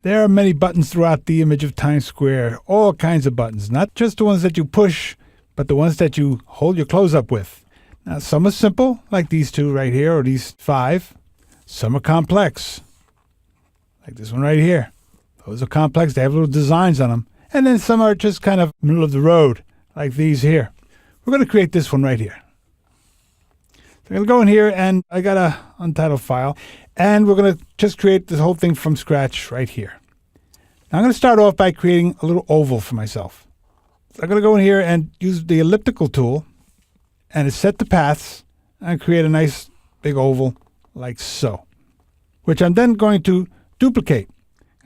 There are many buttons throughout the image of Times Square, all kinds of buttons, not just the ones that you push, but the ones that you hold your clothes up with. Now, some are simple, like these two right here, or these 5. Some are complex, like this one right here. Those are complex. They have little designs on them. And then some are just kind of middle of the road, like these here. We're going to create this one right here. So I'm going to go in here, and I got a untitled file, and we're going to just create this whole thing from scratch right here. Now I'm going to start off by creating a little oval for myself. So I'm going to go in here and use the elliptical tool and set the paths and create a nice big oval like so, which I'm then going to duplicate.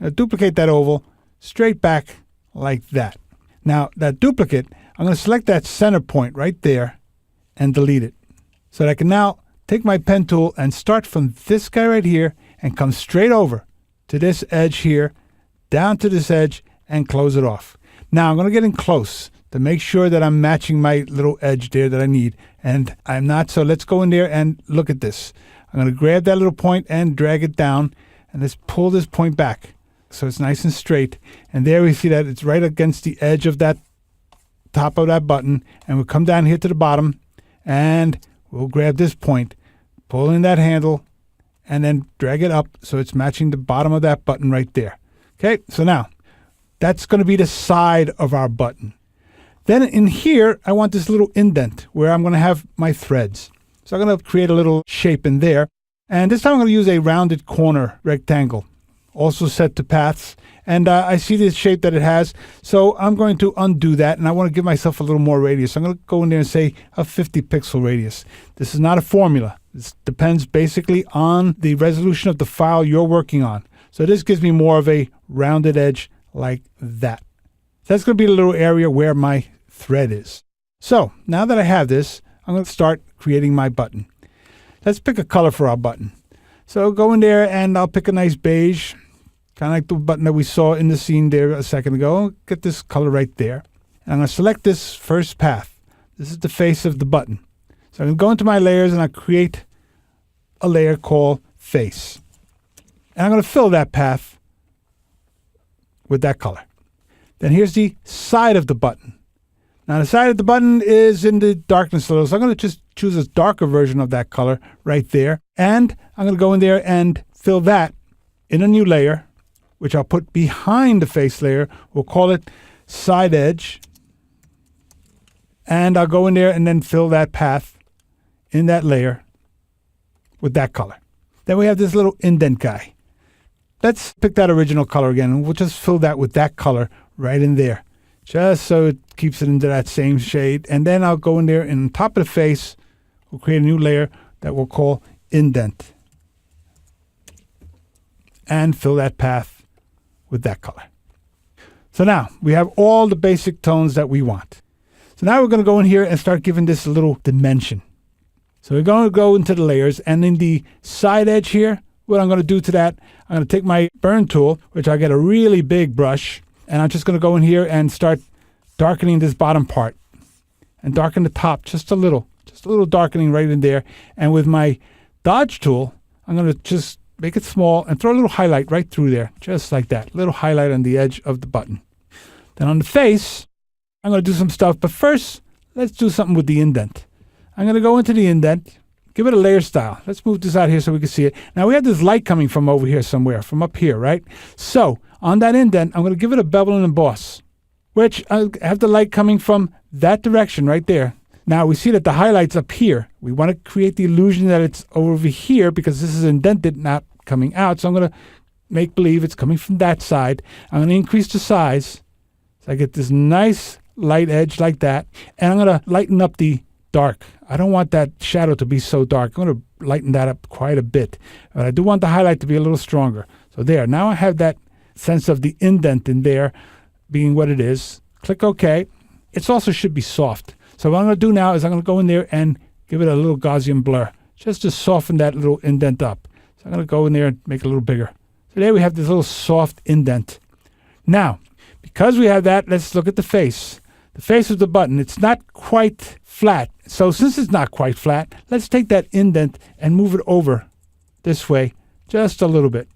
I'm going to duplicate that oval straight back like that. Now that duplicate, I'm going to select that center point right there and delete it, so that I can now take my pen tool and start from this guy right here and come straight over to this edge here, down to this edge, and close it off. Now I'm going to get in close to make sure that I'm matching my little edge there that I need, and I'm not, so let's go in there and look at this. I'm going to grab that little point and drag it down, and let's pull this point back so it's nice and straight. And there we see that it's right against the edge of that top of that button, and we'll come down here to the bottom, and we'll grab this point, pull in that handle, and then drag it up so it's matching the bottom of that button right there. Okay, so now that's going to be the side of our button. Then in here, I want this little indent where I'm going to have my threads. So I'm going to create a little shape in there. And this time I'm going to use a rounded corner rectangle, also set to paths. And I see this shape that it has, so I'm going to undo that, and I want to give myself a little more radius. So I'm going to go in there and say a 50 pixel radius. This is not a formula. This depends basically on the resolution of the file you're working on. So this gives me more of a rounded edge like that. That's going to be the little area where my thread is. So now that I have this, I'm going to start creating my button. Let's pick a color for our button. So go in there, and I'll pick a nice beige, kind of like the button that we saw in the scene there a second ago. Get this color right there. And I'm going to select this first path. This is the face of the button. So I'm going to go into my layers, and I'll create a layer called face. And I'm going to fill that path with that color. Then here's the side of the button. Now the side of the button is in the darkness a little, so I'm going to just choose a darker version of that color right there. And I'm going to go in there and fill that in a new layer, which I'll put behind the face layer. We'll call it side edge. And I'll go in there and then fill that path in that layer with that color. Then we have this little indent guy. Let's pick that original color again. We'll just fill that with that color right in there, just so it keeps it into that same shade. And then I'll go in there, and on top of the face, we'll create a new layer that we'll call indent. And fill that path with that color. So now we have all the basic tones that we want. So now we're going to go in here and start giving this a little dimension. So we're going to go into the layers, and in the side edge here, what I'm going to do to that, I'm going to take my burn tool, which I get a really big brush, and I'm just going to go in here and start darkening this bottom part and darken the top just a little darkening right in there. And with my dodge tool, I'm going to just make it small and throw a little highlight right through there, just like that, little highlight on the edge of the button. Then on the face, I'm going to do some stuff, but first, let's do something with the indent. I'm going to go into the indent, give it a layer style. Let's move this out here so we can see it. Now we have this light coming from over here somewhere, from up here, right? So on that indent, I'm going to give it a bevel and emboss, which I have the light coming from that direction right there. Now we see that the highlight's up here. We want to create the illusion that it's over here because this is indented, not coming out. So I'm going to make believe it's coming from that side. I'm going to increase the size so I get this nice light edge like that. And I'm going to lighten up the dark. I don't want that shadow to be so dark. I'm going to lighten that up quite a bit. But I do want the highlight to be a little stronger. So there. Now I have that sense of the indent in there being what it is. Click OK. It also should be soft. So what I'm going to do now is I'm going to go in there and give it a little Gaussian blur, just to soften that little indent up. So I'm going to go in there and make it a little bigger. So there we have this little soft indent. Now, because we have that, let's look at the face. The face of the button, it's not quite flat. So since it's not quite flat, let's take that indent and move it over this way just a little bit.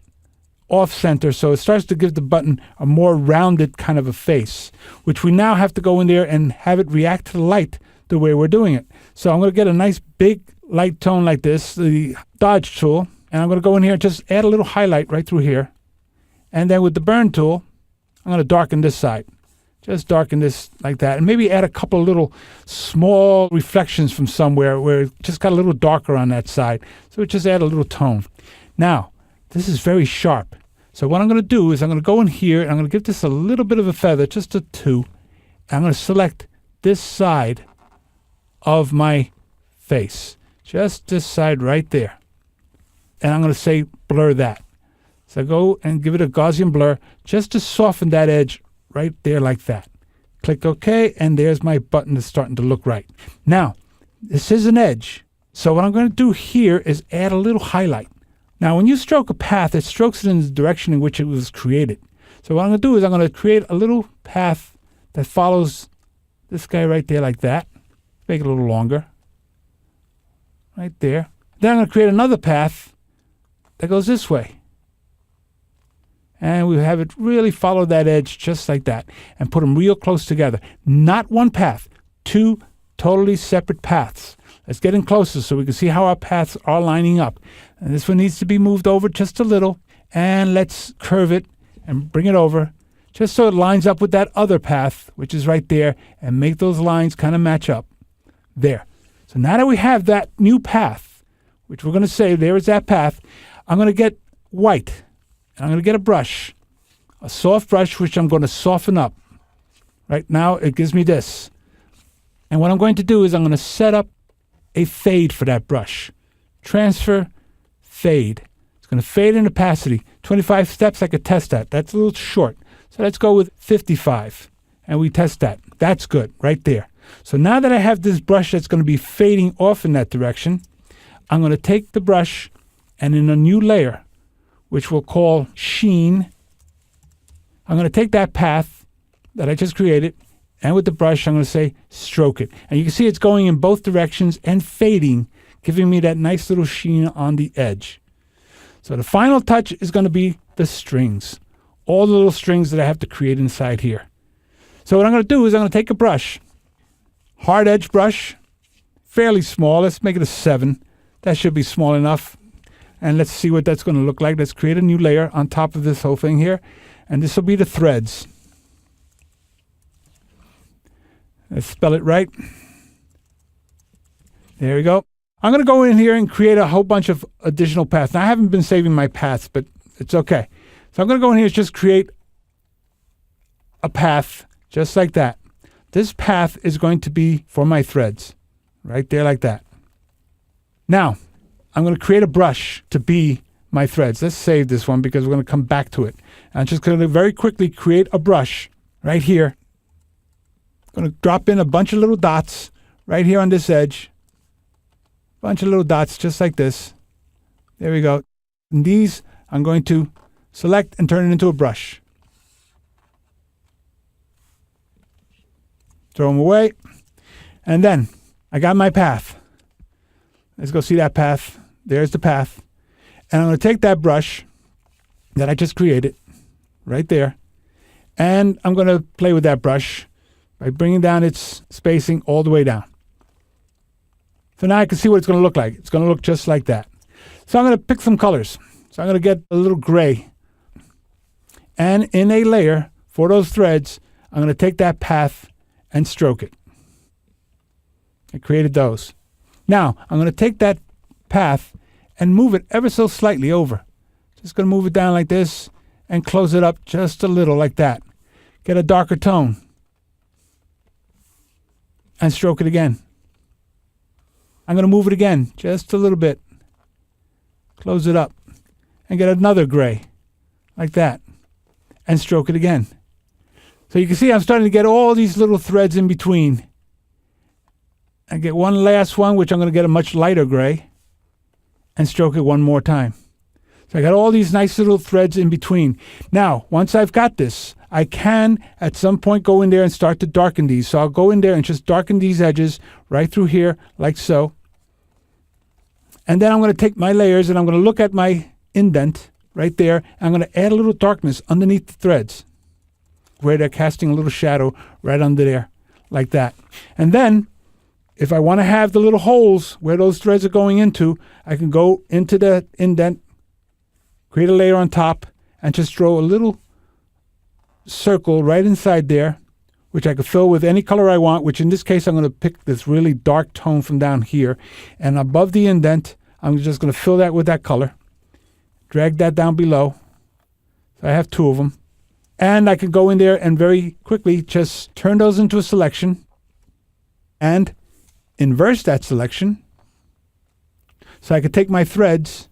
off center, so it starts to give the button a more rounded kind of a face, which we now have to go in there and have it react to the light the way we're doing it. So I'm going to get a nice big light tone like this, the dodge tool, and I'm going to go in here and just add a little highlight right through here. And then with the burn tool, I'm going to darken this side. Just darken this like that, and maybe add a couple of little small reflections from somewhere where it just got a little darker on that side. So it just add a little tone. Now, this is very sharp. So what I'm going to do is I'm going to go in here and I'm going to give this a little bit of a feather, just a 2. I'm going to select this side of my face, just this side right there. And I'm going to say blur that. So go and give it a Gaussian blur just to soften that edge right there like that. Click OK, and there's my button that's starting to look right. Now, this is an edge. So what I'm going to do here is add a little highlight. Now, when you stroke a path, it strokes it in the direction in which it was created. So what I'm going to do is I'm going to create a little path that follows this guy right there like that. Make it a little longer. Right there. Then I'm going to create another path that goes this way. And we have it really follow that edge just like that and put them real close together. Not one path, 2 totally separate paths. Let's get in closer so we can see how our paths are lining up. And this one needs to be moved over just a little. And let's curve it and bring it over just so it lines up with that other path, which is right there, and make those lines kind of match up. There. So now that we have that new path, which we're going to say there is that path, I'm going to get white. And I'm going to get a brush, a soft brush, which I'm going to soften up. Right now, it gives me this. And what I'm going to do is I'm going to set up a fade for that brush. Transfer, fade. It's going to fade in opacity. 25 steps, I could test that. That's a little short. So let's go with 55. And we test that. That's good, right there. So now that I have this brush that's going to be fading off in that direction, I'm going to take the brush and in a new layer, which we'll call sheen, I'm going to take that path that I just created, and with the brush, I'm going to say stroke it. And you can see it's going in both directions and fading, giving me that nice little sheen on the edge. So the final touch is going to be the strings, all the little strings that I have to create inside here. So what I'm going to do is I'm going to take a brush, hard edge brush, fairly small. Let's make it a 7. That should be small enough. And let's see what that's going to look like. Let's create a new layer on top of this whole thing here. And this will be the threads. Let's spell it right. There we go. I'm going to go in here and create a whole bunch of additional paths. Now, I haven't been saving my paths, but it's okay. So I'm going to go in here and just create a path just like that. This path is going to be for my threads. Right there like that. Now, I'm going to create a brush to be my threads. Let's save this one because we're going to come back to it. I'm just going to very quickly create a brush right here. I'm going to drop in a bunch of little dots right here on this edge. Bunch of little dots just like this. There we go. And these I'm going to select and turn it into a brush. Throw them away. And then I got my path. Let's go see that path. There's the path. And I'm going to take that brush that I just created right there. And I'm going to play with that brush by bringing down its spacing all the way down. So now I can see what it's going to look like. It's going to look just like that. So I'm going to pick some colors. So I'm going to get a little gray. And in a layer for those threads, I'm going to take that path and stroke it. I created those. Now, I'm going to take that path and move it ever so slightly over. Just going to move it down like this and close it up just a little like that. Get a darker tone. And stroke it again. I'm going to move it again just a little bit. Close it up. And get another gray like that. And stroke it again. So you can see I'm starting to get all these little threads in between. I get one last one, which I'm going to get a much lighter gray, and stroke it one more time. So I got all these nice little threads in between. Now, once I've got this, I can at some point go in there and start to darken these. So I'll go in there and just darken these edges right through here, like so. And then I'm going to take my layers and I'm going to look at my indent right there. I'm going to add a little darkness underneath the threads where they're casting a little shadow right under there, like that. And then, if I want to have the little holes where those threads are going into, I can go into the indent, create a layer on top, and just draw a little circle right inside there, which I could fill with any color I want, which in this case I'm going to pick this really dark tone from down here. And above the indent, I'm just going to fill that with that color. Drag that down below. So I have 2 of them. And I can go in there and very quickly just turn those into a selection and inverse that selection. So I could take my threads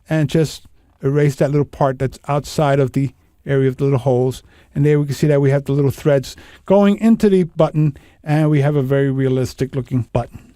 and just erase that little part that's outside of the area of the little holes. And there we can see that we have the little threads going into the button, and we have a very realistic looking button.